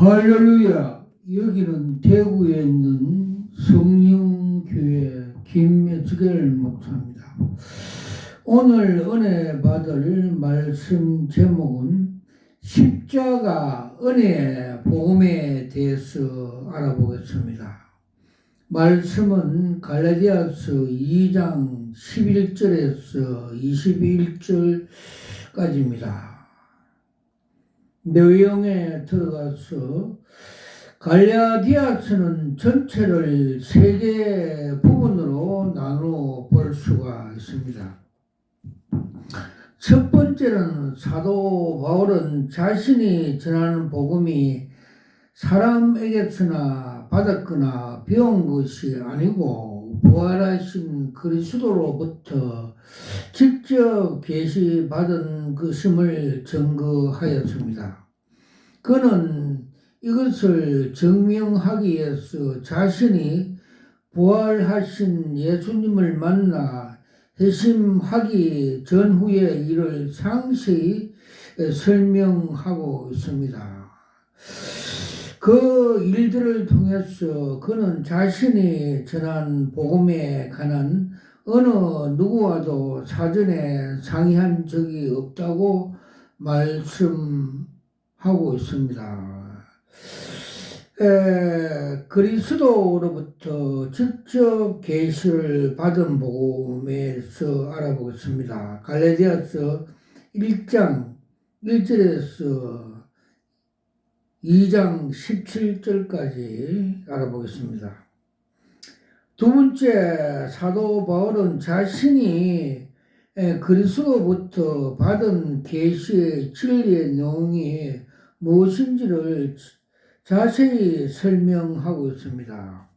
할렐루야. 여기는 대구에 있는 성령교회 김에스겔 목사입니다. 오늘 은혜 받을 말씀 제목은 십자가 은혜 복음에 대해서 알아보겠습니다. 말씀은 갈라디아서 2장 11절에서 21절까지입니다. 내용에 들어가서 갈라디아서는 전체를 세 개의 부분으로 나누어 볼 수가 있습니다. 첫 번째는 사도 바울은 자신이 전하는 복음이 사람에게서나 받았거나 배운 것이 아니고 부활하신 그리스도로부터 직접 계시받은 것임을 증거하였습니다. 그는 이것을 증명하기 위해서 자신이 부활하신 예수님을 만나 회심하기 전후의 일을 상세히 설명하고 있습니다. 그 일들을 통해서 그는 자신이 전한 복음에 관한 어느 누구와도 사전에 상의한 적이 없다고 말씀하고 있습니다. 그리스도로부터 직접 계시를 받은 복음에서 알아보겠습니다. 갈라디아서 1장 1절에서 2장 17절까지 알아보겠습니다. 두 번째, 사도 바울은 자신이 그리스도로부터 받은 계시의 진리의 내용이 무엇인지를 자세히 설명하고 있습니다.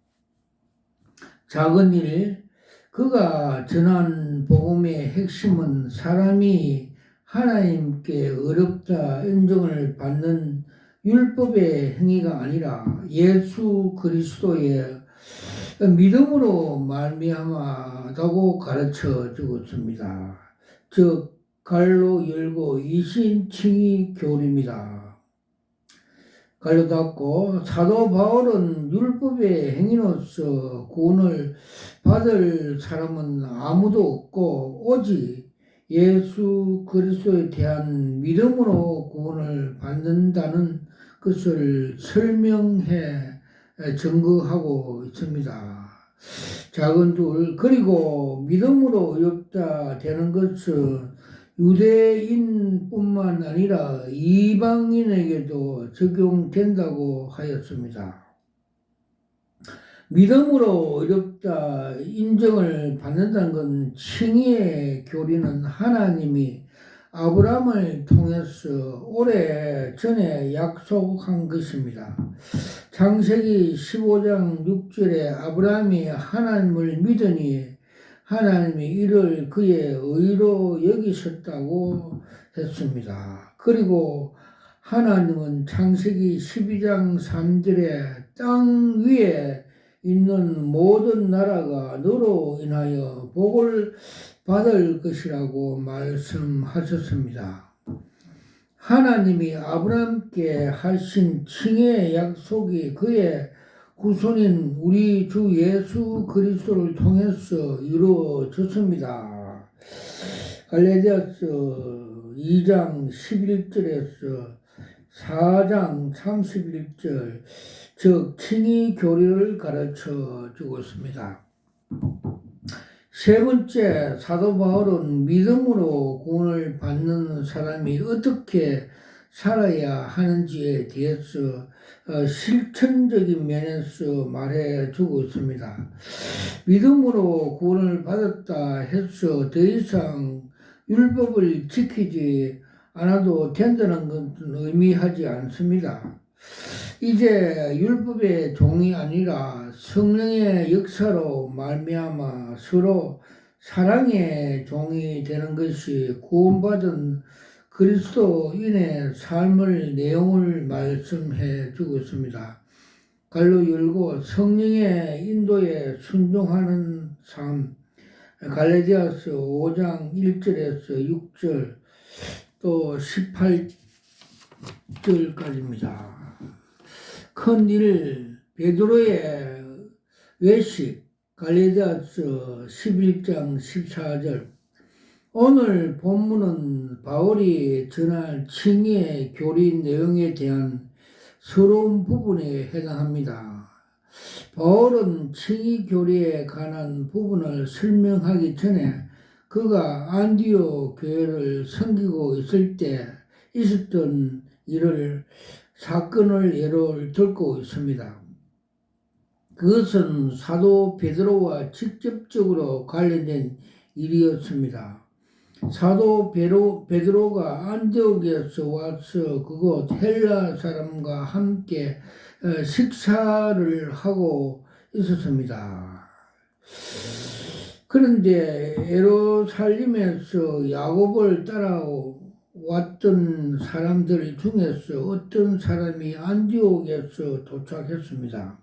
작은 일, 그가 전한 복음의 핵심은 사람이 하나님께 어렵다 인정을 받는 율법의 행위가 아니라 예수 그리스도의 믿음으로 말미암아다고 가르쳐 주고 있습니다. 즉 갈로 열고 이신칭의 교리입니다. 갈로 닫고 사도 바울은 율법의 행위로서 구원을 받을 사람은 아무도 없고 오직 예수 그리스도에 대한 믿음으로 구원을 받는다는 것을 설명해 증거하고 있습니다. 작은 둘, 그리고 믿음으로 의롭다 되는 것은 유대인뿐만 아니라 이방인에게도 적용된다고 하였습니다. 믿음으로 의롭다 인정을 받는다는 건 칭의의 교리는 하나님이 아브라함을 통해서 오래 전에 약속한 것입니다. 창세기 15장 6절에 아브라함이 하나님을 믿으니 하나님이 이를 그의 의로 여기셨다고 했습니다. 그리고 하나님은 창세기 12장 3절에 땅 위에 있는 모든 나라가 너로 인하여 복을 받을 것이라고 말씀하셨습니다. 하나님이 아브라함께 하신 칭의의 약속이 그의 후손인 우리 주 예수 그리스도를 통해서 이루어졌습니다. 갈라디아서 2장 11절에서 4장 31절 즉 칭의 교리를 가르쳐 주고 있습니다. 세 번째, 사도 바울은 믿음으로 구원을 받는 사람이 어떻게 살아야 하는지에 대해서 실천적인 면에서 말해 주고 있습니다. 믿음으로 구원을 받았다 해서 더 이상 율법을 지키지 않아도 된다는 것은 의미하지 않습니다. 이제 율법의 종이 아니라 성령의 역사로 말미암아 서로 사랑의 종이 되는 것이 구원받은 그리스도인의 삶의 내용을 말씀해 주고 있습니다. 갈로 열고 성령의 인도에 순종하는 삶, 갈라디아서 5장 1절에서 6절 또 18절까지입니다. 큰일 베드로의 외식 갈라디아서 11장 14절. 오늘 본문은 바울이 전할 칭의의 교리 내용에 대한 새로운 부분에 해당합니다. 바울은 칭의 교리에 관한 부분을 설명하기 전에 그가 안디옥 교회를 섬기고 있을 때 있었던 사건을 예로 들고 있습니다. 그것은 사도 베드로와 직접적으로 관련된 일이었습니다. 사도 베드로가 안디옥에서 와서 그곳 헬라 사람과 함께 식사를 하고 있었습니다. 그런데 예루살렘에서 야곱을 따라왔던 사람들 중에서 어떤 사람이 안디옥에서 도착했습니다.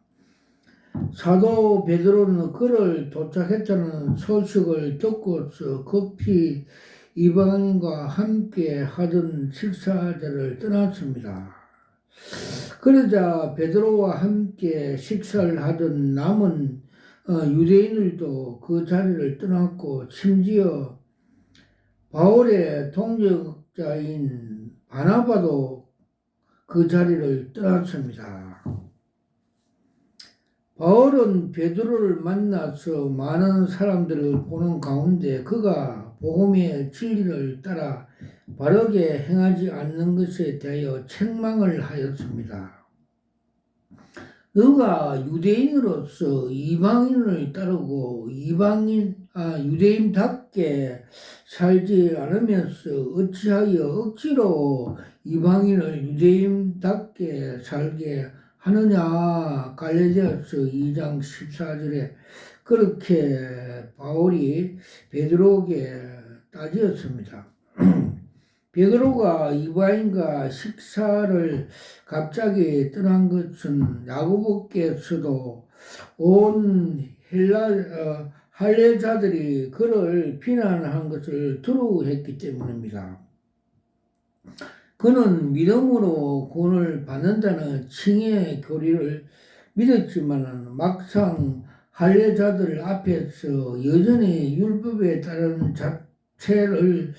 사도 베드로는 그를 도착했다는 소식을 듣고서 급히 이방인과 함께 하던 식사자를 떠났습니다. 그러자 베드로와 함께 식사를 하던 남은 유대인들도 그 자리를 떠났고 심지어 바울의 동역자인 바나바도 그 자리를 떠났습니다. 바울은 베드로를 만나서 많은 사람들을 보는 가운데 그가 복음의 진리를 따라 바르게 행하지 않는 것에 대하여 책망을 하였습니다. 너가 유대인으로서 이방인을 따르고 유대인답게 살지 않으면서 어찌하여 억지로 이방인을 유대인답게 살게 하느냐. 갈라디아서 2장 14절에 그렇게 바울이 베드로에게 따지었습니다. 베드로가 이방인과 식사를 갑자기 떠난 것은 야고보께서도 온 할례자들이 그를 비난한 것을 두려워했기 때문입니다. 그는 믿음으로 구원을 받는다는 칭의의 교리를 믿었지만 막상 할례자들 앞에서 여전히 율법에 따른 자체를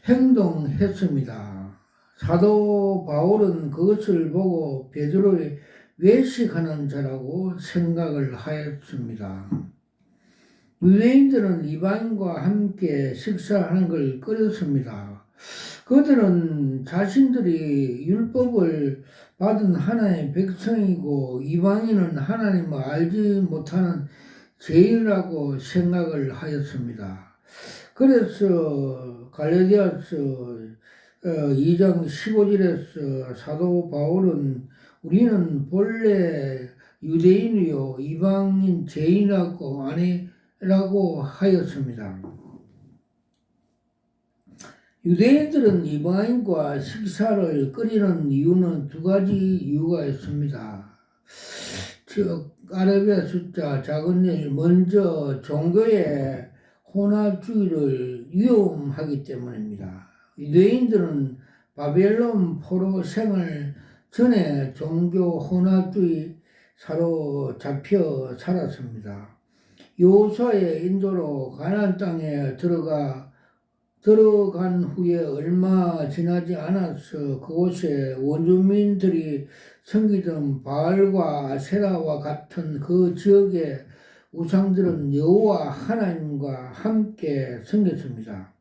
행동했습니다. 사도 바울은 그것을 보고 베드로의 외식하는 자라고 생각을 하였습니다. 유대인들은 이방인과 함께 식사하는 걸 꺼렸습니다. 그들은 자신들이 율법을 받은 하나님의 백성이고 이방인은 하나님을 알지 못하는 죄인이라고 생각을 하였습니다. 그래서 갈라디아서 2장 15절에서 사도 바울은 우리는 본래 유대인이요 이방인 죄인이라고 아니라고 하였습니다. 유대인들은 이방인과 식사를 꺼리는 이유는 두 가지 이유가 있습니다. 즉 아랍의 숫자 작은 일, 먼저 종교의 혼합주의를 위험하기 때문입니다. 유대인들은 바벨론 포로 생활 전에 종교 혼합주의 사로잡혀 살았습니다. 여호수아의 인도로 가나안 땅에 들어간 후에 얼마 지나지 않아서 그곳에 원주민들이 섬기던 바알과 아세라와 같은 그 지역의 우상들은 여호와 하나님과 함께 섬겼습니다.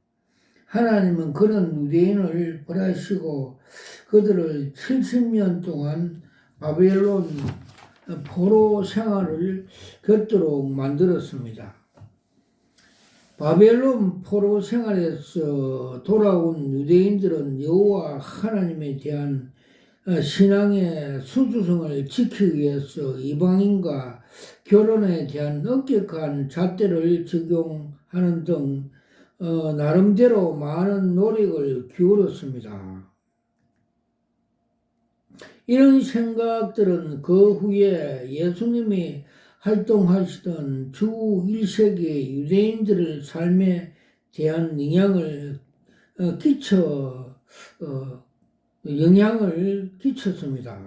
하나님은 그런 유대인을 벌하시고 그들을 70년 동안 바벨론 포로 생활을 겪도록 만들었습니다. 바벨론 포로 생활에서 돌아온 유대인들은 여호와 하나님에 대한 신앙의 순수성을 지키기 위해서 이방인과 결혼에 대한 엄격한 잣대를 적용하는 등 나름대로 많은 노력을 기울였습니다. 이런 생각들은 그 후에 예수님이 활동하시던 주 1세기 유대인들의 삶에 대한 영향을 끼쳤습니다.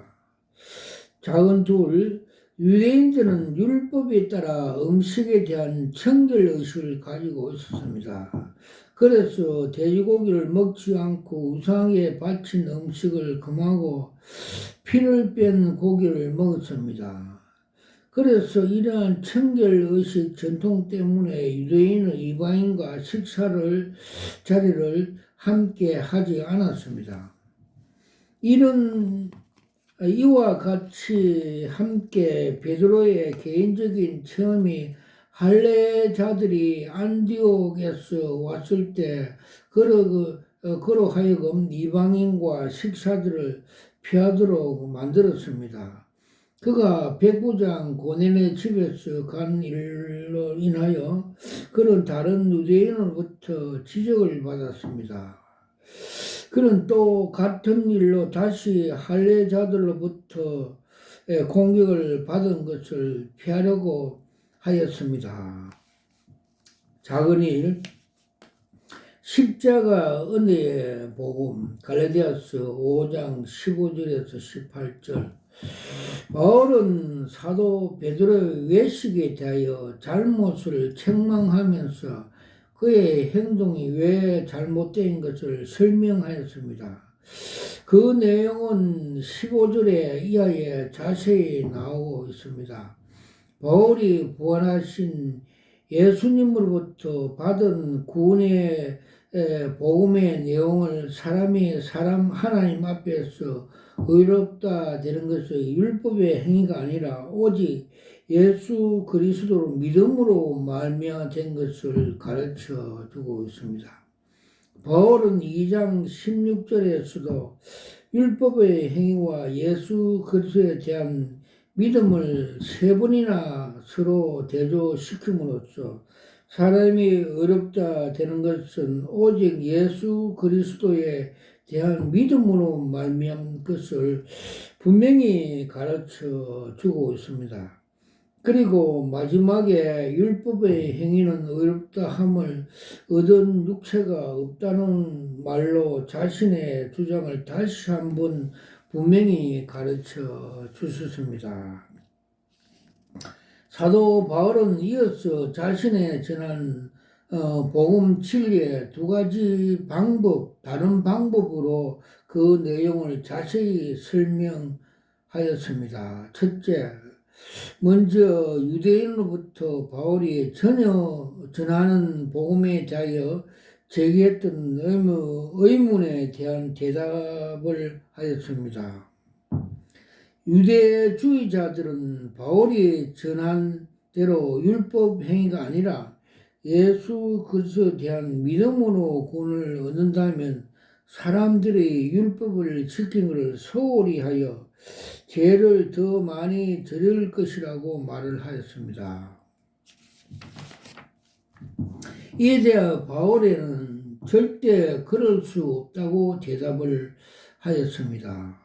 작은 둘, 유대인들은 율법에 따라 음식에 대한 청결의식을 가지고 있었습니다. 그래서 돼지고기를 먹지 않고 우상에 바친 음식을 금하고 피를 뺀 고기를 먹었습니다. 그래서 이러한 청결의식 전통 때문에 유대인은 이방인과 자리를 함께 하지 않았습니다. 이와 같이 함께 베드로의 개인적인 체험이 할례자들이 안디옥에서 왔을 때 그로 하여금 이방인과 식사들을 피하도록 만들었습니다. 그가 백부장 고넬의 집에서 간 일로 인하여 그는 다른 유대인으로부터 지적을 받았습니다. 그는 또 같은 일로 다시 할례자들로부터 공격을 받은 것을 피하려고 하였습니다. 작은 일, 십자가 은혜의 복음, 갈라디아서 5장 15절에서 18절. 바울은 사도 베드로의 외식에 대하여 잘못을 책망하면서 그의 행동이 왜 잘못된 것을 설명하였습니다. 그 내용은 15절에 이하에 자세히 나오고 있습니다. 바울이 부활하신 예수님으로부터 받은 구원의 복음의 내용을 사람이 하나님 앞에서 의롭다 되는 것은 율법의 행위가 아니라 오직 예수 그리스도로 믿음으로 말미암아 것을 가르쳐 주고 있습니다. 바울은 2장 16절에서도 율법의 행위와 예수 그리스도에 대한 믿음을 세 번이나 서로 대조시킴으로써 사람이 의롭다 되는 것은 오직 예수 그리스도에 대한 믿음으로 말미암은 것을 분명히 가르쳐 주고 있습니다. 그리고 마지막에 율법의 행위는 의롭다 함을 얻은 육체가 없다는 말로 자신의 주장을 다시 한번 분명히 가르쳐 주셨습니다. 사도 바울은 이어서 자신의 전한 복음 진리의 두 가지 다른 방법으로 그 내용을 자세히 설명하였습니다. 첫째, 먼저 유대인으로부터 바울이 전하는 복음에 대하여 제기했던 의문에 대한 대답을 하였습니다. 유대주의자들은 바울이 전한 대로 율법 행위가 아니라 예수 그리스도에 대한 믿음으로 구원을 얻는다면 사람들이 율법을 지킨 것을 소홀히 하여 죄를 더 많이 저질 것이라고 말을 하였습니다. 이에 대해 바울에는 절대 그럴 수 없다고 대답을 하였습니다.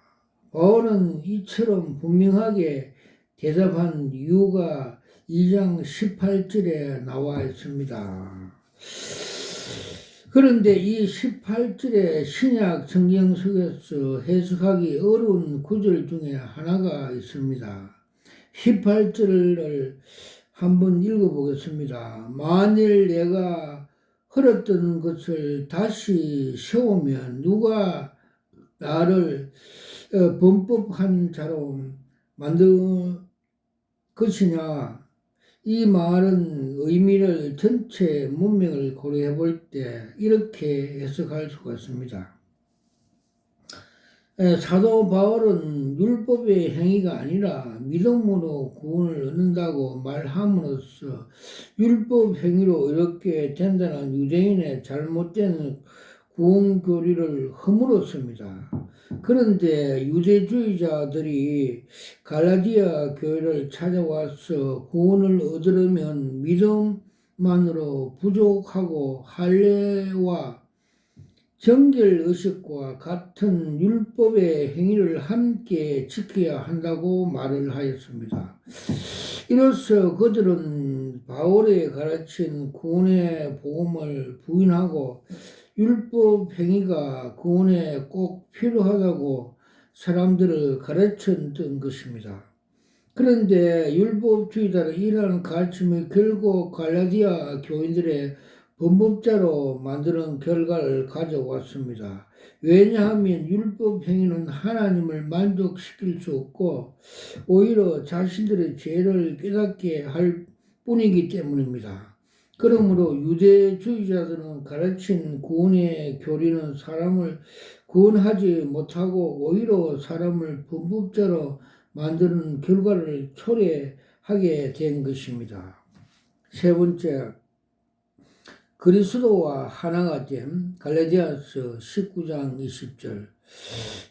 바울은 이처럼 분명하게 대답한 이유가 2장 18절에 나와 있습니다. 그런데 이 18절의 신약 성경 속에서 해석하기 어려운 구절 중에 하나가 있습니다. 18절을 한번 읽어보겠습니다. 만일 내가 흘렀던 것을 다시 세우면 누가 나를 범법한 자로 만들 것이냐. 이 말은 의미를 전체 문맥을 고려해 볼 때 이렇게 해석할 수가 있습니다. 사도 바울은 율법의 행위가 아니라 믿음으로 구원을 얻는다고 말함으로써 율법 행위로 이렇게 된다는 유대인의 잘못된 구원 교리를 허물었습니다. 그런데 유대주의자들이 갈라디아 교회를 찾아와서 구원을 얻으려면 믿음만으로 부족하고 할례와 정결의식과 같은 율법의 행위를 함께 지켜야 한다고 말을 하였습니다. 이로써 그들은 바울이 가르친 구원의 복음을 부인하고 율법 행위가 구원에 꼭 필요하다고 사람들을 가르쳤던 것입니다. 그런데 율법주의자는 이러한 가르침을 결국 갈라디아 교인들의 범법자로 만드는 결과를 가져왔습니다. 왜냐하면 율법 행위는 하나님을 만족시킬 수 없고 오히려 자신들의 죄를 깨닫게 할 뿐이기 때문입니다. 그러므로 유대주의자들은 가르친 구원의 교리는 사람을 구원하지 못하고 오히려 사람을 범법자로 만드는 결과를 초래하게 된 것입니다. 세 번째, 그리스도와 하나가 됨. 갈라디아서 19장 20절.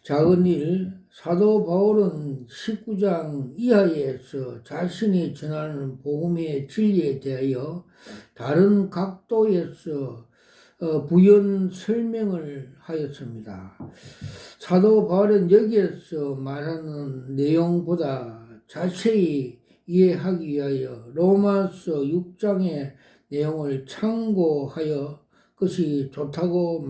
작은 일, 사도 바울은 19장 이하에서 자신이 전하는 복음의 진리에 대하여 다른 각도에서 부연 설명을 하였습니다. 사도 바울은 여기에서 말하는 내용보다 자세히 이해하기 위하여 로마서 6장의 내용을 참고하여 것이 좋다고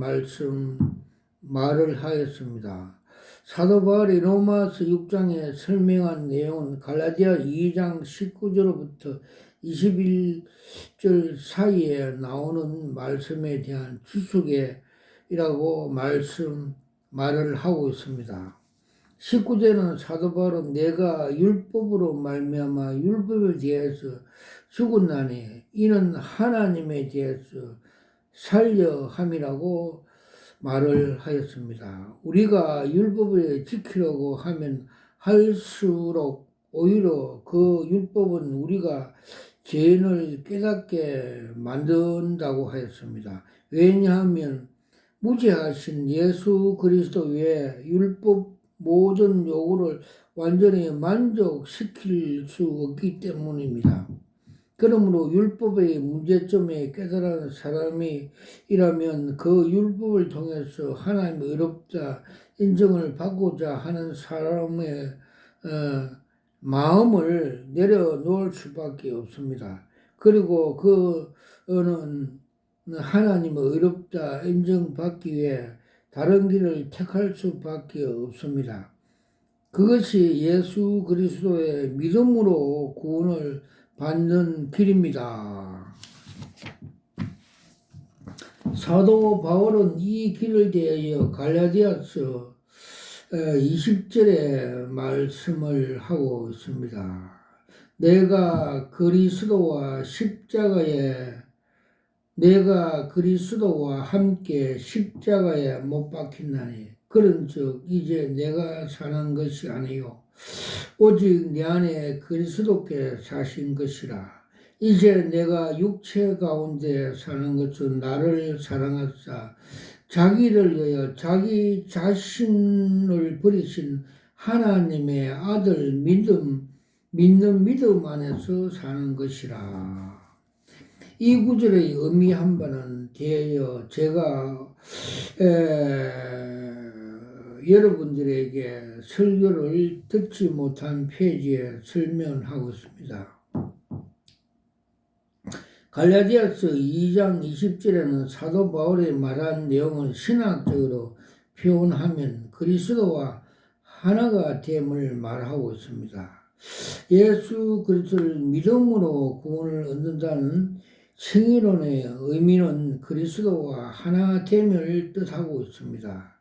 말을 하였습니다. 사도 바울이 로마서 6장에 설명한 내용은 갈라디아 2장 19절부터 21절 사이에 나오는 말씀에 대한 추측이라고 말을 하고 있습니다. 19절은 사도 바울은 내가 율법으로 말미암아 율법에 대해서 죽었나니 이는 하나님에 대해서 살려 함이라고 말을 하였습니다. 우리가 율법을 지키려고 하면 할수록 오히려 그 율법은 우리가 죄인을 깨닫게 만든다고 하였습니다. 왜냐하면 무죄하신 예수 그리스도 외에 율법 모든 요구를 완전히 만족시킬 수 없기 때문입니다. 그러므로 율법의 문제점에 깨달은 사람이라면 그 율법을 통해서 하나님의 의롭다 인정을 받고자 하는 사람의 마음을 내려놓을 수밖에 없습니다. 그리고 그는 하나님의 의롭다 인정받기 위해 다른 길을 택할 수밖에 없습니다. 그것이 예수 그리스도의 믿음으로 구원을 받는 길입니다. 사도 바울은 이 길을 대하여 갈라디아서 20절에 말씀을 하고 있습니다. 내가 그리스도와 함께 십자가에 못 박혔나니 그런즉 이제 내가 사는 것이 아니요 오직 내 안에 그리스도께 사신 것이라. 이제 내가 육체 가운데 사는 것은 나를 사랑하사 자기를 위하여 자기 자신을 버리신 하나님의 아들 믿는 믿음 안에서 사는 것이라. 이 구절의 의미한 바는 대하여 제가 여러분들에게 설교를 듣지 못한 페이지에 설명하고 있습니다. 갈라디아서 2장 20절에는 사도 바울이 말한 내용을 신학적으로 표현하면 그리스도와 하나가 됨을 말하고 있습니다. 예수 그리스도를 믿음으로 구원을 얻는다는 칭의론의 의미는 그리스도와 하나 됨을 뜻하고 있습니다.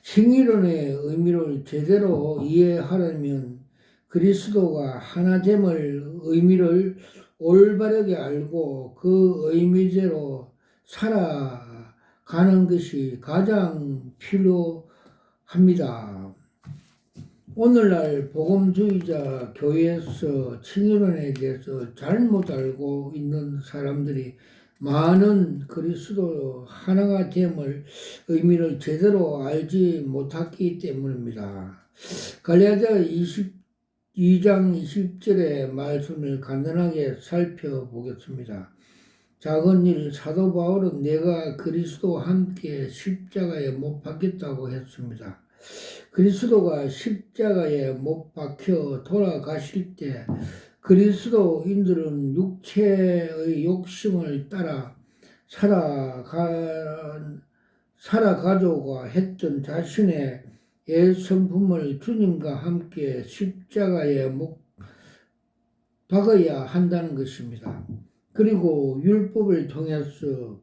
칭의론의 의미를 제대로 이해하려면 그리스도가 하나됨을 의미를 올바르게 알고 그 의미대로 살아가는 것이 가장 필요합니다. 오늘날 복음주의자 교회에서 칭의론에 대해서 잘못 알고 있는 사람들이 많은 그리스도 하나가 됨을 의미를 제대로 알지 못했기 때문입니다. 갈라디아 22장 20절의 말씀을 간단하게 살펴보겠습니다. 작은 일, 사도 바울은 내가 그리스도와 함께 십자가에 못 박혔다고 했습니다. 그리스도가 십자가에 못 박혀 돌아가실 때 그리스도인들은 육체의 욕심을 따라 살아가려고 했던 자신의 옛 성품을 주님과 함께 십자가에 못 박아야 한다는 것입니다. 그리고 율법을 통해서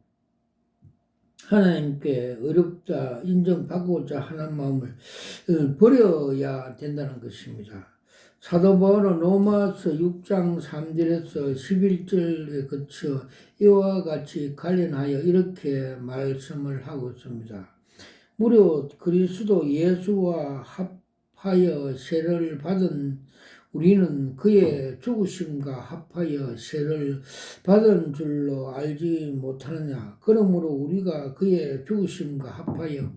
하나님께 어렵다 인정받고자 하는 마음을 버려야 된다는 것입니다. 사도 바울은 로마서 6장 3절에서 11절에 그쳐 이와 같이 관련하여 이렇게 말씀을 하고 있습니다. 무려 그리스도 예수와 합하여 세례를 받은 우리는 그의 죽으심과 합하여 세례를 받은 줄로 알지 못하느냐. 그러므로 우리가 그의 죽으심과 합하여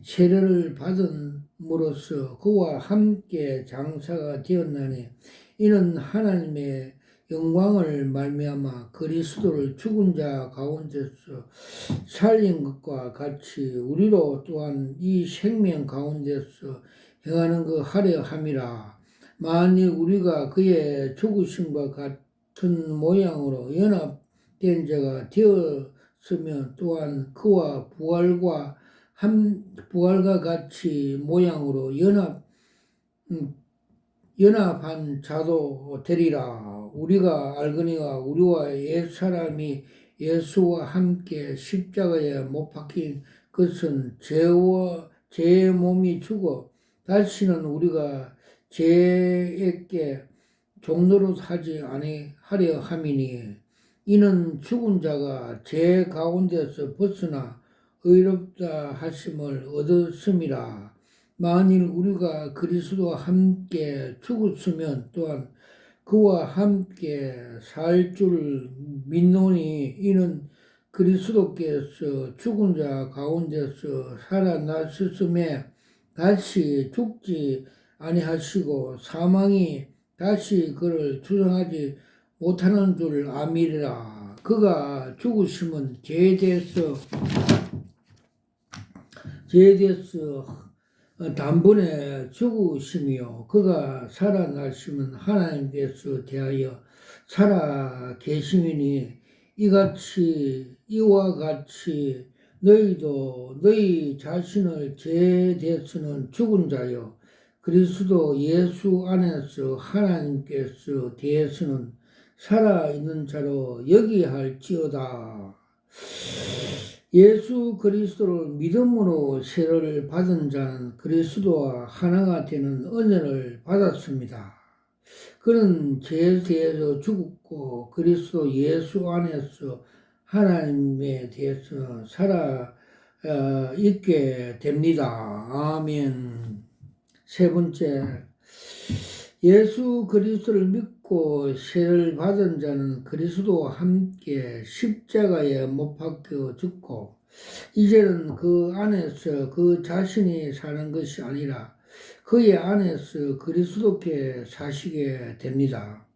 세례를 받음으로써 그와 함께 장사가 되었나니 이는 하나님의 영광을 말미암아 그리스도를 죽은 자 가운데서 살린 것과 같이 우리로 또한 이 생명 가운데서 행하는 그 하려 함이라. 만일 우리가 그의 죽으심과 같은 모양으로 연합된 자가 되었으면 또한 그와 부활과 같이 모양으로 연합한 자도 되리라. 우리가 알거니와 우리와 옛사람이 예수와 함께 십자가에 못 박힌 것은 죄의 몸이 죽어 다시는 우리가 죄에게 종노릇하지 아니하려 함이니 이는 죽은 자가 죄 가운데서 벗어나 의롭다 하심을 얻었음이라. 만일 우리가 그리스도와 함께 죽었으면 또한 그와 함께 살 줄 믿노니 이는 그리스도께서 죽은 자 가운데서 살아나셨음에 다시 죽지 아니하시고 사망이 다시 그를 주장하지 못하는 줄 아미리라. 그가 죽으심은 죄에 대해서 단번에 죽으심이요 그가 살아나심은 하나님께서 대하여 살아 계심이니 이와 같이 너희도 너희 자신을 죄에 대해서는 죽은 자요 그리스도 예수 안에서 하나님께서 대해서는 살아있는 자로 여기할지어다. 예수 그리스도를 믿음으로 세례를 받은 자는 그리스도와 하나가 되는 은혜를 받았습니다. 그는 죄에 대해서 죽었고 그리스도 예수 안에서 하나님에 대해서 살아 있게 됩니다. 아멘. 세 번째, 예수 그리스도를 믿고 세례를 받은 자는 그리스도와 함께 십자가에 못 박혀 죽고 이제는 그 안에서 그 자신이 사는 것이 아니라 그의 안에서 그리스도께 사시게 됩니다.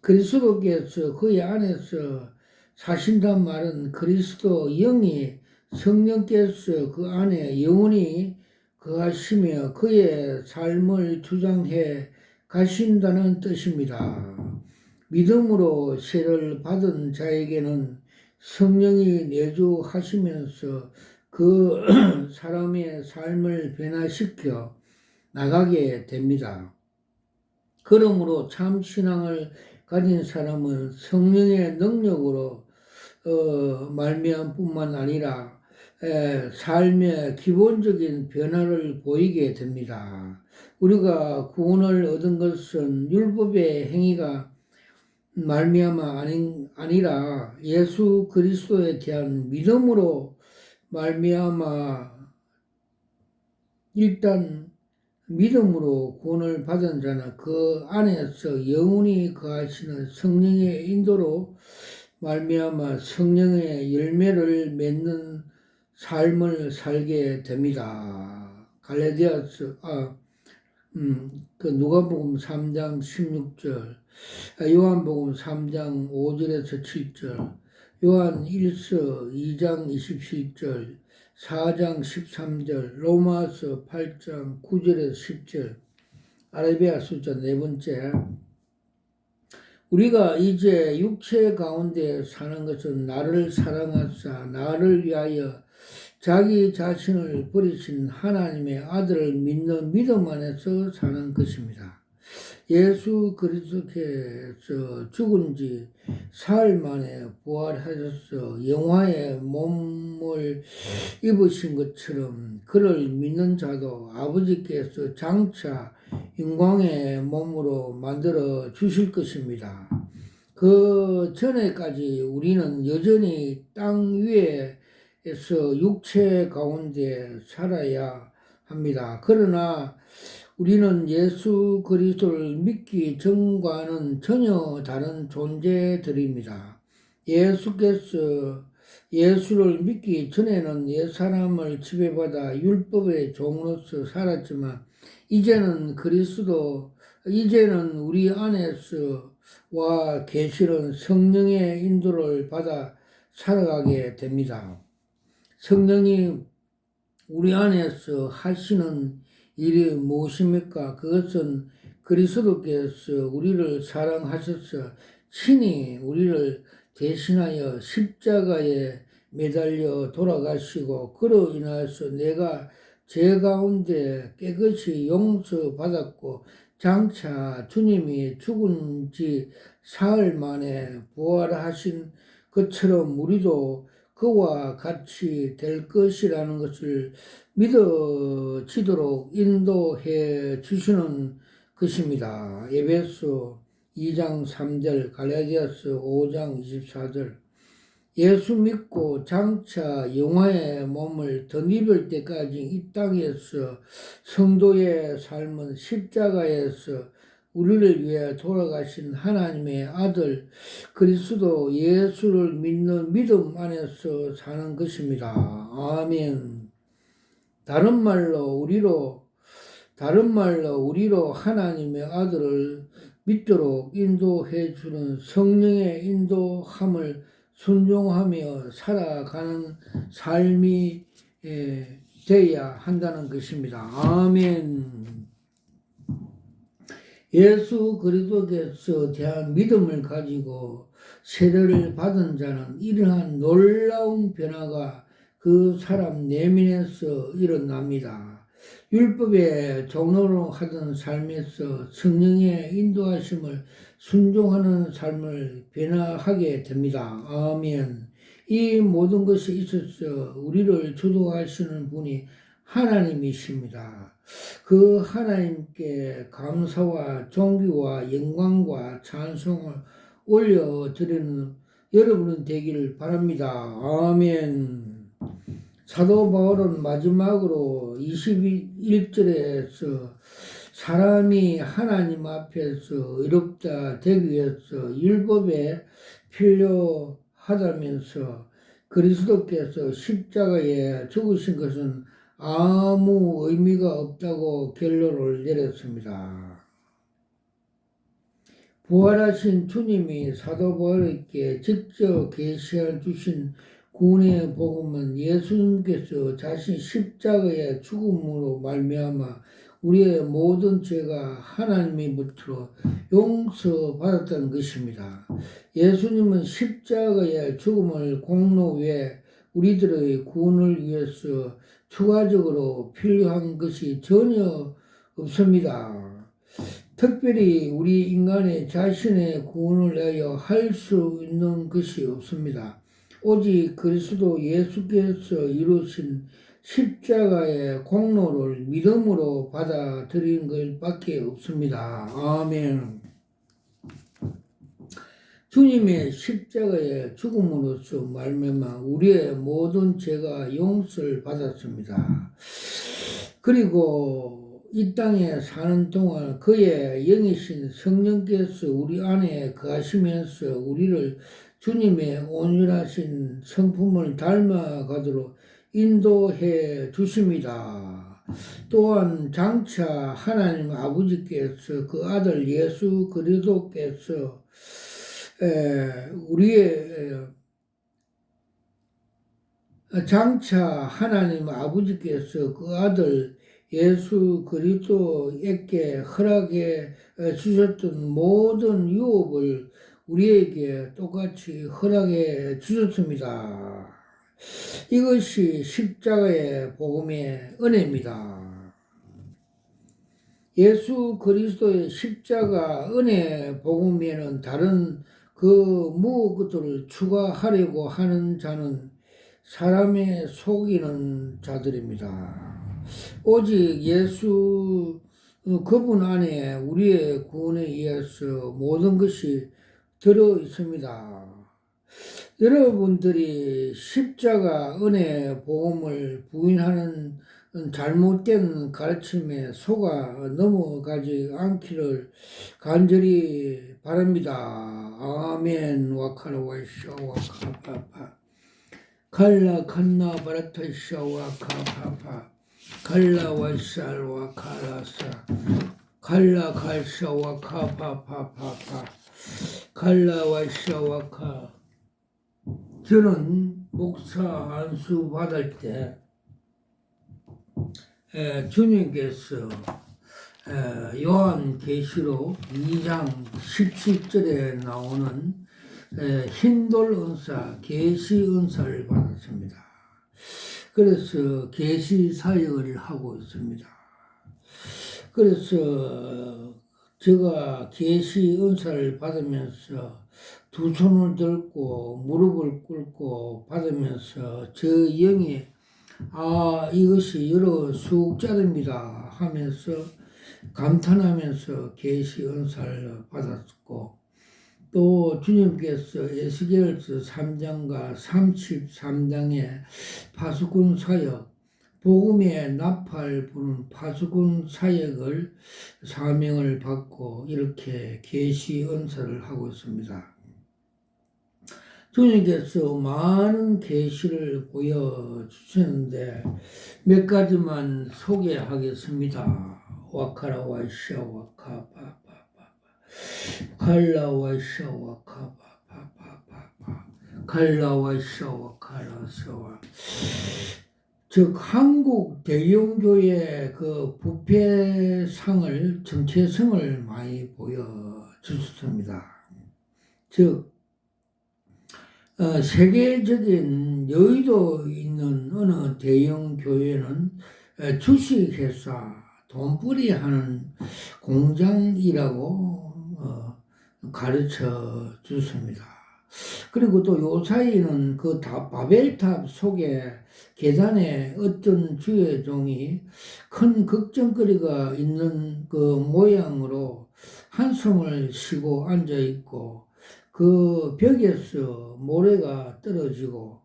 그리스도께서 그의 안에서 사신단 말은 그리스도 영이 성령께서 그 안에 영원히 거하시며 그의 삶을 주장해 가신다는 뜻입니다. 믿음으로 세례를 받은 자에게는 성령이 내주하시면서 그 사람의 삶을 변화시켜 나가게 됩니다. 그러므로 참 신앙을 가진 사람은 성령의 능력으로 말미암 뿐만 아니라 삶의 기본적인 변화를 보이게 됩니다. 우리가 구원을 얻은 것은 율법의 행위가 말미암아 아니라 예수 그리스도에 대한 믿음으로 말미암아 일단 믿음으로 구원을 받은 자는 그 안에서 영원히 거하시는 성령의 인도로 말미암아 성령의 열매를 맺는 삶을 살게 됩니다. 누가복음 3장 16절, 요한복음 3장 5절에서 7절, 요한 1서 2장 27절, 4장 13절, 로마서 8장 9절에서 10절, 아라비아 숫자 네 번째, 우리가 이제 육체 가운데 사는 것은 나를 사랑하사 나를 위하여 자기 자신을 버리신 하나님의 아들을 믿는 믿음 안에서 사는 것입니다. 예수 그리스도께서 죽은 지 사흘 만에 부활하셔서 영화의 몸을 입으신 것처럼 그를 믿는 자도 아버지께서 장차 영광의 몸으로 만들어 주실 것입니다. 그 전에까지 우리는 여전히 땅 위에서 육체 가운데 살아야 합니다. 그러나 우리는 예수 그리스도를 믿기 전과는 전혀 다른 존재들입니다. 예수를 믿기 전에는 옛사람을 지배받아 율법의 종으로서 살았지만 이제는 우리 안에서 와 계시는 성령의 인도를 받아 살아가게 됩니다. 성령이 우리 안에서 하시는 일이 무엇입니까? 그것은 그리스도께서 우리를 사랑하셔서 친히 우리를 대신하여 십자가에 매달려 돌아가시고 그로 인하여서 내가 죄 가운데 깨끗이 용서받았고 장차 주님이 죽은 지 사흘 만에 부활하신 것처럼 우리도 그와 같이 될 것이라는 것을 믿어지도록 인도해 주시는 것입니다. 에베소 2장 3절, 갈라디아서 5장 24절. 예수 믿고 장차 영화의 몸을 덧입을 때까지 이 땅에서 성도의 삶은 십자가에서 우리를 위해 돌아가신 하나님의 아들 그리스도 예수를 믿는 믿음 안에서 사는 것입니다. 아멘. 다른 말로 우리로 하나님의 아들을 믿도록 인도해 주는 성령의 인도함을 순종하며 살아가는 삶이 되어야 한다는 것입니다. 아멘. 예수 그리스도께서 대한 믿음을 가지고 세례를 받은 자는 이러한 놀라운 변화가 그 사람 내면에서 일어납니다. 율법의 종로로 하던 삶에서 성령의 인도하심을 순종하는 삶을 변화하게 됩니다. 아멘. 이 모든 것이 있어서 우리를 주도하시는 분이 하나님이십니다. 그 하나님께 감사와 존귀와 영광과 찬송을 올려드리는 여러분은 되기를 바랍니다. 아멘. 사도 바울은 마지막으로 21절에서 사람이 하나님 앞에서 의롭다 되기 위해서 율법에 필요하다면서 그리스도께서 십자가에 죽으신 것은 아무 의미가 없다고 결론을 내렸습니다. 부활하신 주님이 사도 바울에게 직접 계시해 주신 구원의 복음은 예수님께서 자신 십자가의 죽음으로 말미암아 우리의 모든 죄가 하나님의 밑으로 용서받았다는 것입니다. 예수님은 십자가의 죽음을 공로 외에 우리들의 구원을 위해서 추가적으로 필요한 것이 전혀 없습니다. 특별히 우리 인간의 자신의 구원을 위하여 할 수 있는 것이 없습니다. 오직 그리스도 예수께서 이루신 십자가의 공로를 믿음으로 받아들이는 것밖에 없습니다. 아멘. 주님의 십자가의 죽음으로써 말미암아 우리의 모든 죄가 용서를 받았습니다. 그리고 이 땅에 사는 동안 그의 영이신 성령께서 우리 안에 거하시면서 우리를 주님의 온전하신 성품을 닮아가도록 인도해 주십니다. 또한 장차 하나님 아버지께서 그 아들 예수 그리스도께서 장차 하나님 아버지께서 그 아들 예수 그리스도에게 허락해 주셨던 모든 유업을 우리에게 똑같이 허락해 주셨습니다. 이것이 십자가의 복음의 은혜입니다. 예수 그리스도의 십자가 은혜 복음에는 다른 그 무엇들을 추가하려고 하는 자는 사람의 속이는 자들입니다. 오직 예수 그분 안에 우리의 구원에 의해서 모든 것이 들어 있습니다. 여러분들이 십자가 은혜 복음을 부인하는 잘못된 가르침에 속아 넘어가지 않기를 간절히 바랍니다. 아멘. 와카라 와이샤 와카파파 칼라 칸나 바라타 샤와 카파파 칼라 와이샬 와카라사 칼라 칼샤 와카파파파파 칼라 와이샤 와카. 저는 목사 안수 받을 때 주님께서 요한계시록 2장 17절에 나오는 흰돌 은사, 계시 은사를 받았습니다. 그래서 계시 사역을 하고 있습니다. 그래서 제가 계시 은사를 받으면서 두 손을 들고 무릎을 꿇고 받으면서 저 영이 이것이 여러 수국자입니다 하면서 감탄하면서 계시 은사를 받았고, 또 주님께서 에스겔서 3장과 33장의 파수꾼 사역, 복음의 나팔 부는 파수꾼 사역을 사명을 받고 이렇게 계시 은사를 하고 있습니다. 주님께서 많은 계시를 보여주시는데 몇 가지만 소개하겠습니다. 와카라 와이샤 와카파파파 칼라 와이샤 와카파파파 칼라 와이샤 와카라사와. 즉 한국 대형교회 그 부패상을 정체성을 많이 보여주셨습니다. 즉 세계적인 여의도에 있는 어느 대형 교회는 주식회사 돈벌이 하는 공장이라고 가르쳐 주십니다. 그리고 또 요사이는 그 바벨탑 속에 계단에 어떤 주의 종이 큰 걱정거리가 있는 그 모양으로 한숨을 쉬고 앉아 있고, 그 벽에서 모래가 떨어지고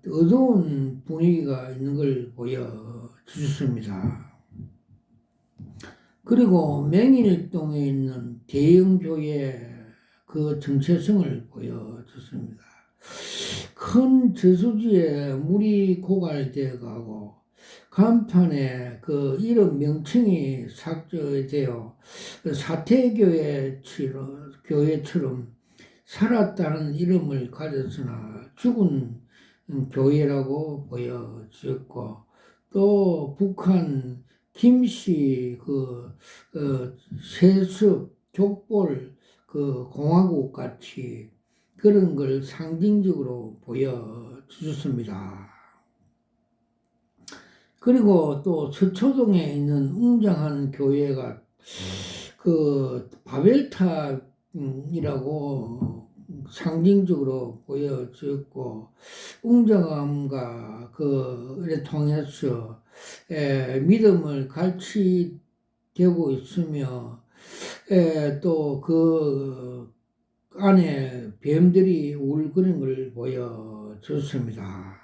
어두운 분위기가 있는 걸 보여주셨습니다. 그리고 맹일동에 있는 대형교회 그 정체성을 보여줬습니다. 큰 저수지에 물이 고갈되어 가고 간판에 그 이름 명칭이 삭제되어 사태교회처럼 살았다는 이름을 가졌으나 죽은 교회라고 보여졌고, 또 북한 김씨 세습 족볼 그 공화국 같이 그런 걸 상징적으로 보여주셨습니다. 그리고 또 서초동에 있는 웅장한 교회가 그 바벨탑이라고 상징적으로 보여졌고, 웅장함과 그를 통해서 믿음을 같이 되고 있으며, 또 그 안에 뱀들이 울거리는 걸 보여줬습니다.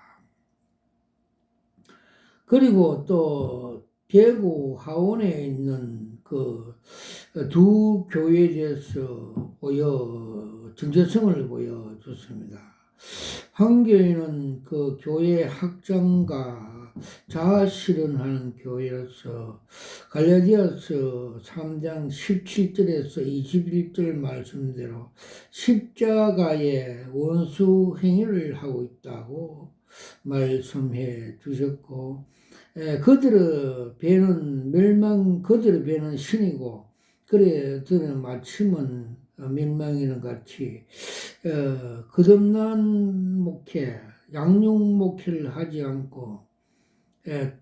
그리고 또 대구 하원에 있는 그 두 교회에 대해서 정체성을 보여줬습니다. 한 교회는 그 교회 학장과 자아 실현하는 교회로서 갈라디아서 3장 17절에서 21절 말씀대로 십자가의 원수 행위를 하고 있다고 말씀해 주셨고, 그들의 배는 신이고, 그들의 마침은 멸망이는 같이 거듭난 목회, 양육 목회를 하지 않고 예,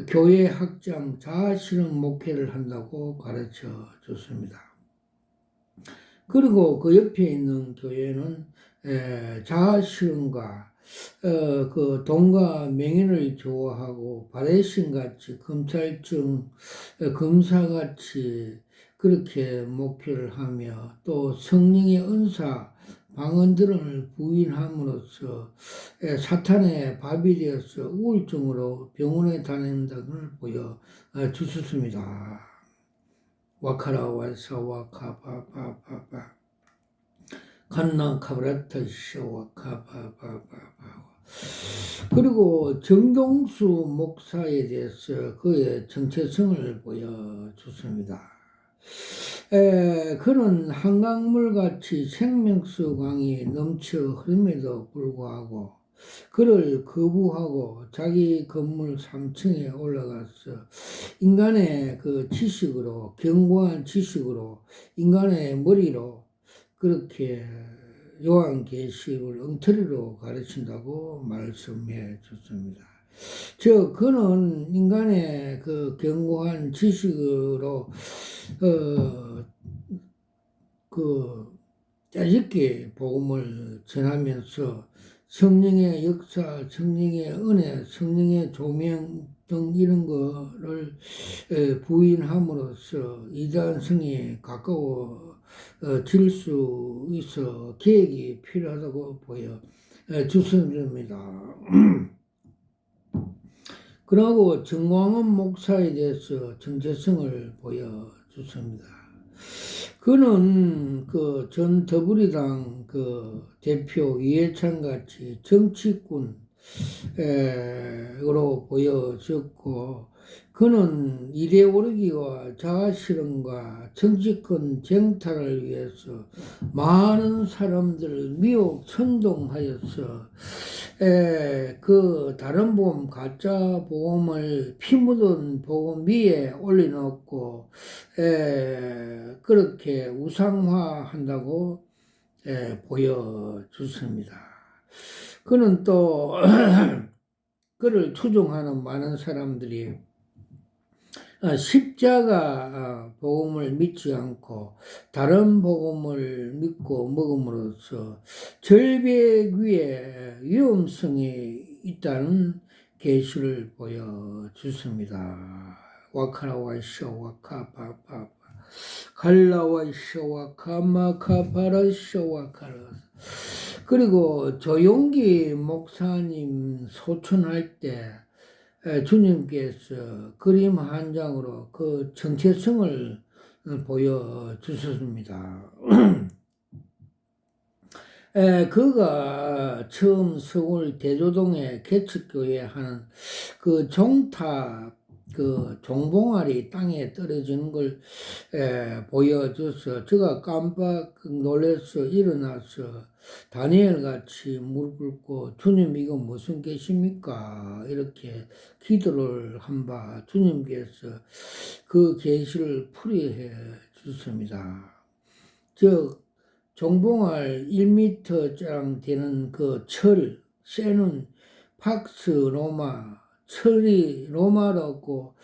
교회 확장, 자아실현 목회를 한다고 가르쳐 줬습니다. 그리고 그 옆에 있는 교회는 자아실현과 그 돈과 명예를 좋아하고 바레신같이 검찰청 검사같이 그렇게 목회를 하며 또 성령의 은사 방언들을 부인함으로써 사탄의 밥이 되어서 우울증으로 병원에 다닌다는 보여 주셨습니다. 와카라 와사 와카바바바바 간나 카브라타 샤와카바바바바. 그리고 정동수 목사에 대해서 그의 정체성을 보여줬습니다. 그는 한강물같이 생명수 강이 넘쳐 흐름에도 불구하고 그를 거부하고 자기 건물 3층에 올라가서 인간의 그 지식으로, 견고한 지식으로, 인간의 머리로 그렇게 요한계시를 엉터리로 가르친다고 말씀해 줬습니다. 그는 인간의 그 견고한 지식으로 짜집게 복음을 전하면서 성령의 역사, 성령의 은혜, 성령의 조명 등 이런 거를 부인함으로써 이단성에 가까워질 수 있어 계획이 필요하다고 보여 주선입니다. 그러고 정광훈 목사에 대해서 정체성을 보여줬습니다. 그는 그 전 더불이당 그 대표 이해찬 같이 정치꾼으로 보여졌고, 그는 이데올로기와 자아실현과 정치권 쟁탈을 위해서 많은 사람들을 미혹 선동하여서 그 다른 보험, 가짜 보험을 피 묻은 보험 위에 올려놓고 그렇게 우상화한다고 보여줬습니다. 그는 또 그를 추종하는 많은 사람들이 십자가 복음을 믿지 않고 다른 복음을 믿고 먹음으로써 절벽 위에 위험성이 있다는 계시를 보여주습니다. 와카라와쇼 와카파파 갈라와쇼 와카마카파라쇼 와카라. 그리고 조용기 목사님 소천할 때 주님께서 그림 한 장으로 그 정체성을 보여주셨습니다. 그가 처음 서울 대조동에 개척교회 하는 그 종탑 그 종봉알이 땅에 떨어지는 걸 보여줘서 제가 깜빡 놀라서 일어나서 다니엘 같이 무릎 꿇고 주님 이거 무슨 계십니까? 이렇게 기도를 한 바 주님께서 그 계시를 풀이해 주셨습니다. 즉 종봉알 1m장 되는 그 철, 쇠는 팍스 로마, 철이 로마라고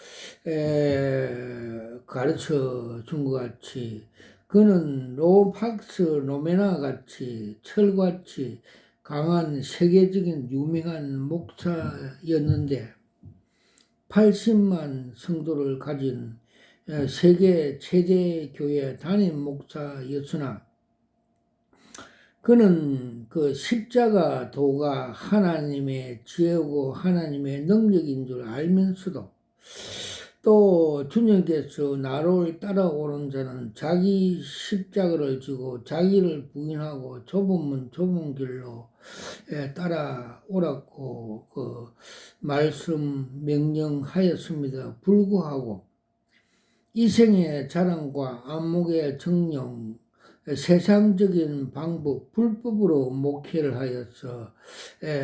가르쳐 준 것 같이 그는 팍스 로메나 같이 철같이 강한 세계적인 유명한 목사였는데 80만 성도를 가진 세계 최대 교회 담임 목사였으나 그는 그 십자가 도가 하나님의 지혜고 하나님의 능력인 줄 알면서도 또 주님께서 나를 따라오는 자는 자기 십자가를 지고 자기를 부인하고 좁은 문 좁은 길로 따라오라고 그 말씀 명령하였습니다. 불구하고 이생의 자랑과 안목의 정령 세상적인 방법, 불법으로 목회를 하여서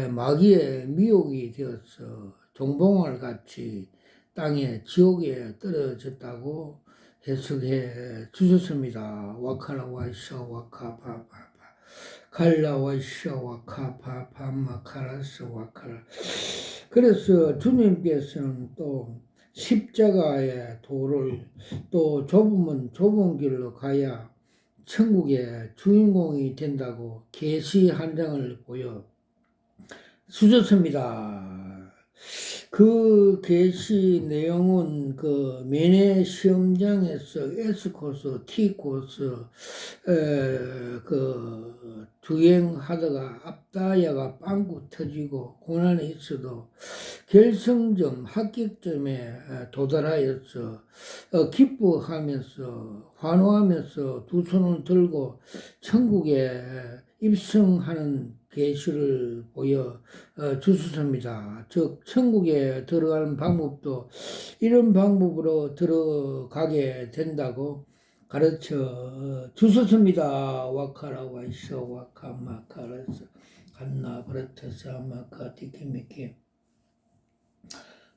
마귀의 미혹이 되어서 종봉알 같이 땅에 지옥에 떨어졌다고 해석해 주셨습니다. 와카라 와이샤 와카바바바 갈라와 샤와 카파 파마 카라스와 카라. 그래서 주님께서는 또 십자가의 도를 또 좁으면 좁은 길로 가야 천국의 주인공이 된다고 계시 한 장을 보여 주셨습니다. 그 계시 내용은 그 면회 시험장에서 S코스, T코스 그 주행하다가 앞타이어가 빵꾸 터지고 고난이 있어도 결승점 합격점에 도달하여서 기뻐하면서 환호하면서 두 손을 들고 천국에 입성하는 계시를 보여 주셨습니다. 즉 천국에 들어가는 방법도 이런 방법으로 들어가게 된다고 가르쳐 주셨습니다. 와카라 와이셔 와카 마카라스 간나 브라타사 마카 디키미키.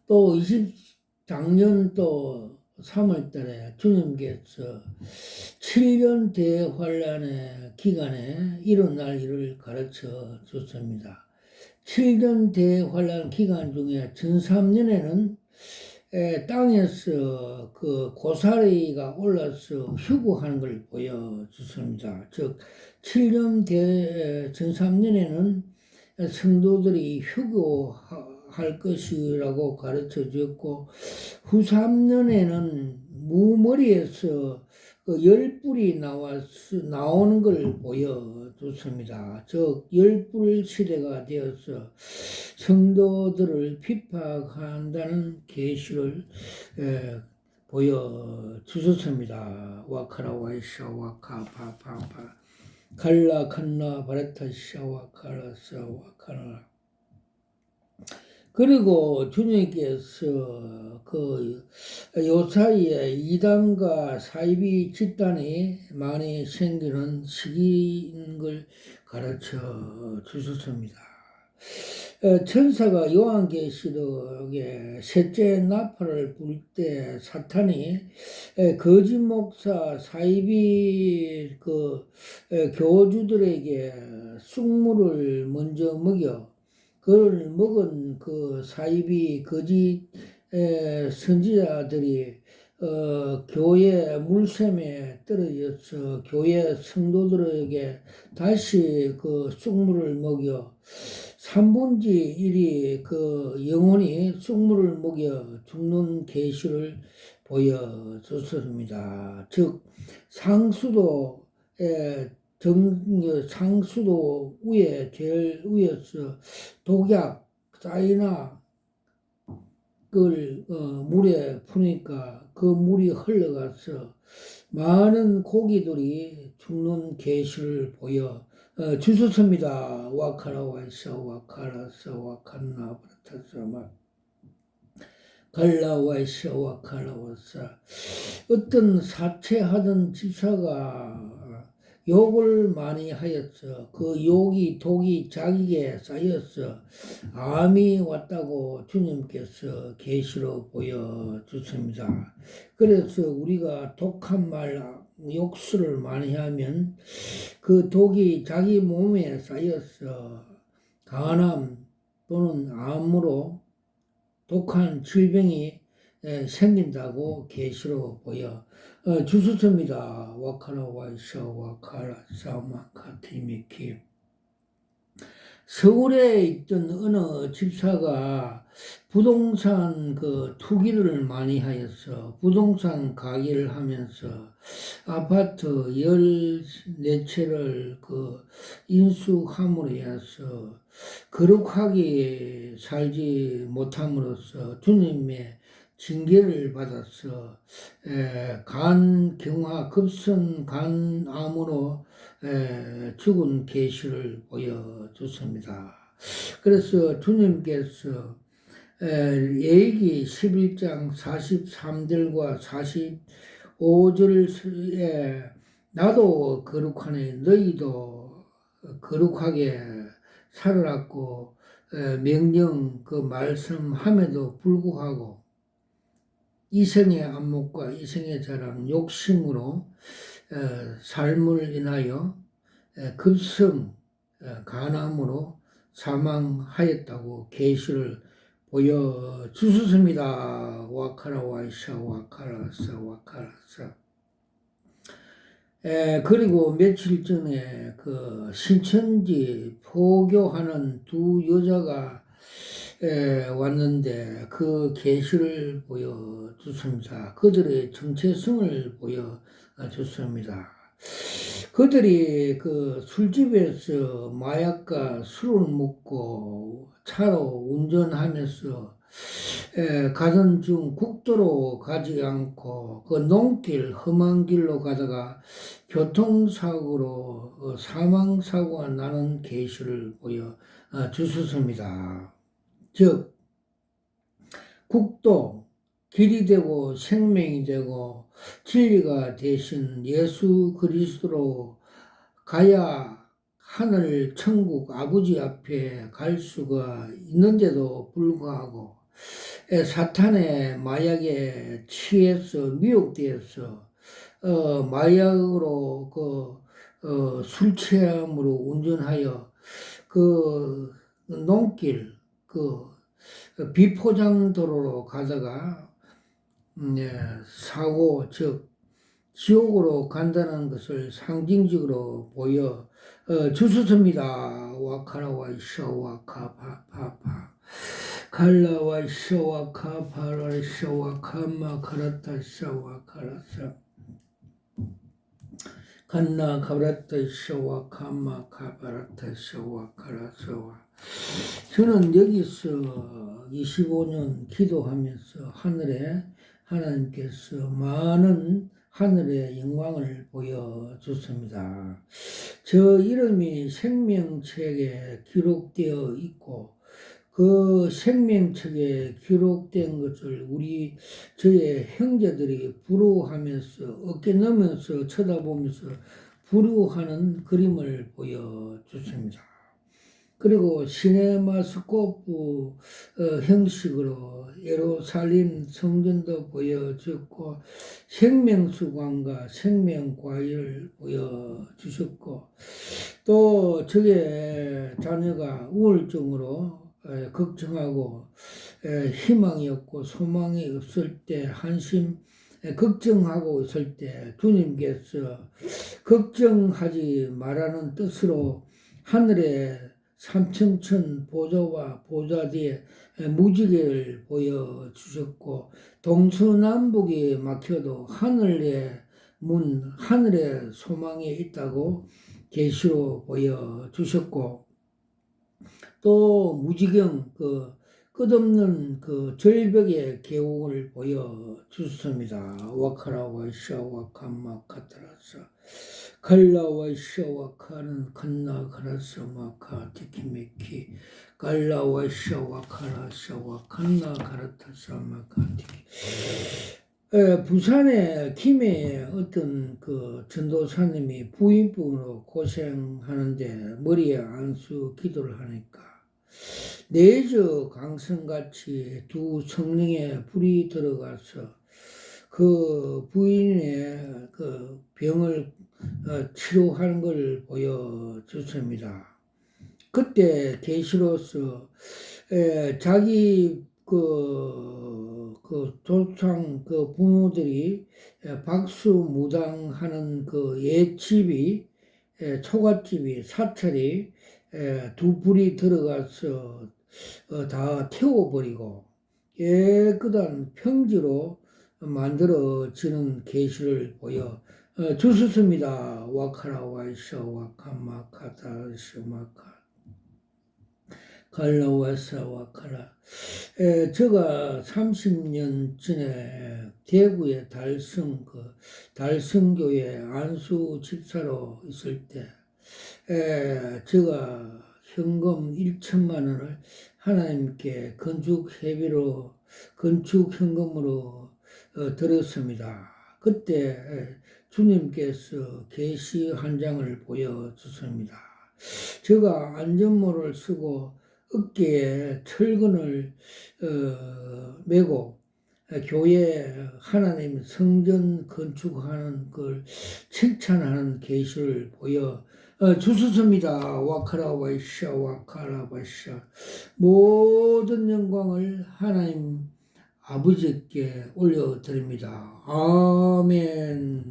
또 작년 또 3월 달에 주님께서 7년 대환란의 기간에 일어날 일을 가르쳐 줬습니다. 7년 대환란 기간 중에 전 3년에는 땅에서 그 고사리가 올라서 휴거하는 걸 보여줬습니다. 즉, 7년 전 3년에는 성도들이 휴거할 것이라고 가르쳐 주었고, 후 3년에는 무머리에서 그 열불이 나오는 걸 보여줬습니다. 즉, 열불 시대가 되어서 성도들을 핍박한다는 계시를 보여주셨습니다. 와카라 와이샤 와카 파파파 갈라 칸나 바라타샤 와카라사 와카라. 그리고 주님께서 그 요사이에 이단과 사이비 집단이 많이 생기는 시기인 걸 가르쳐 주셨습니다. 천사가 요한계시록에 셋째 나팔을 불 때 사탄이 거짓 목사 사이비 그 교주들에게 쑥물을 먼저 먹여 그걸 먹은 그 사이비 거짓 선지자들이 교회 물샘에 떨어져서 교회 성도들에게 다시 그 쑥물을 먹여 3분의 1이 그 영혼이 쑥물을 먹여 죽는 계시를 보여줬습니다. 즉 상수도에 상수도 위에 제일 위에서 독약 사이나 그걸 물에 푸니까 그 물이 흘러가서 많은 고기들이 죽는 계시를 보여 주셨습니다. 와카라 와이샤 와카라사 와칸나 브라타사마 갈라 와이샤 와카라 와사. 어떤 사채하던 집사가 욕을 많이 하였어. 그 욕이 독이 자기에게 쌓였어. 암이 왔다고 주님께서 계시로 보여주십니다. 그래서 우리가 독한 말, 욕설을 많이 하면 그 독이 자기 몸에 쌓여서 간암 또는 암으로 독한 질병이 생긴다고 계시로 보여 주셨습니다. 와카라 와이샤 와카라 사마카티미키. 서울에 있던 어느 집사가 부동산 그 투기를 많이 하여서 부동산 가게를 하면서 아파트 14채를 그 인수함으로 해서 거룩하게 살지 못함으로써 주님의 징계를 받아서 간경화 급성 간암으로 죽은 계시를 보여줬습니다. 그래서 주님께서 예기 11장 43절과 45절에 나도 거룩하니 너희도 거룩하게 살아왔고 명령 그 말씀함에도 불구하고 이생의 안목과 이생의 자랑 욕심으로 삶을 인하여 급성 간암으로 사망하였다고 계시를 보여주셨습니다. 와카라와이샤 와카라사 와카라사. 그리고 며칠 전에 그 신천지 포교하는 두 여자가 왔는데 그 계시를 보여줬습니다. 그들의 정체성을 보여줬습니다. 그들이 그 술집에서 마약과 술을 먹고 차로 운전하면서 가던 중 국도로 가지 않고 그 농길 험한 길로 가다가 교통사고로 사망사고가 나는 계시를 보여주셨습니다. 즉 국도 길이 되고 생명이 되고 진리가 되신 예수 그리스도로 가야 하늘 천국 아버지 앞에 갈 수가 있는데도 불구하고 사탄의 마약에 취해서 미혹되어서 마약으로 술 취함으로 운전하여 그 농길 비포장 도로로 가다가 사고 즉 지옥으로 간다는 것을 상징적으로 보여 주셨습니다. 와카라와이샤 와카파파파 칼라와이샤 와카파라샤 와카마 카라타샤 와카라샤 간나 카브라타샤 와카마 카바라타샤 와카라샤와. 저는 여기서 25년 기도하면서 하나님께서 많은 하늘의 영광을 보여줬습니다. 저 이름이 생명책에 기록되어 있고 그 생명책에 기록된 것을 저의 형제들이 부러워하면서 어깨 너면서 쳐다보면서 부러워하는 그림을 보여줬습니다. 그리고 시네마스코프 형식으로 예루살렘 성전도 보여줬고 생명수관과 생명과일을 보여주셨고 또 저의 자녀가 우울증으로 걱정하고 희망이 없고 소망이 없을 때 한심 걱정하고 있을 때 주님께서 걱정하지 말라는 뜻으로 하늘에 삼층천 보좌와 보좌 뒤에 무지개를 보여주셨고 동서남북이 막혀도 하늘의 문, 하늘의 소망이 있다고 계시로 보여주셨고 또 무지경 끝없는 절벽의 계곡을 보여주셨습니다. 와카라와샤 와카마카타라사 칼라와샤 와카는 칸나 카라사 마카 티키메키 칼라와샤 와카라샤 와칸나 카라타사 마카 티키. 부산의 김해의 어떤 전도사님이 부인병으로 고생하는데 머리에 안수 기도를 하니까 내저 강성같이 두 성령의 불이 들어가서 그 부인의 병을 치료하는 걸 보여줬습니다. 그때 계시로서 자기 조상 부모들이 박수무당하는 옛집이 초가집이 사찰이 두 불이 들어가서 다 태워버리고 깨끗한 평지로 만들어지는 계시를 보여 주셨습니다. 와카라와이샤 와카마카다시마카 갈라와사 와카라. 제가 30년 전에 대구의 달성교회 안수 집사로 있을 때 제가 현금 1천만 원을 하나님께 건축 현금으로 드렸습니다. 그때 주님께서 계시 한 장을 보여주셨습니다. 제가 안전모를 쓰고 어깨에 철근을 메고 교회 하나님 성전 건축하는 걸 칭찬하는 계시를 보여 주수습니다. 와카라바샤 와카라바샤. 모든 영광을 하나님 아버지께 올려드립니다. 아멘.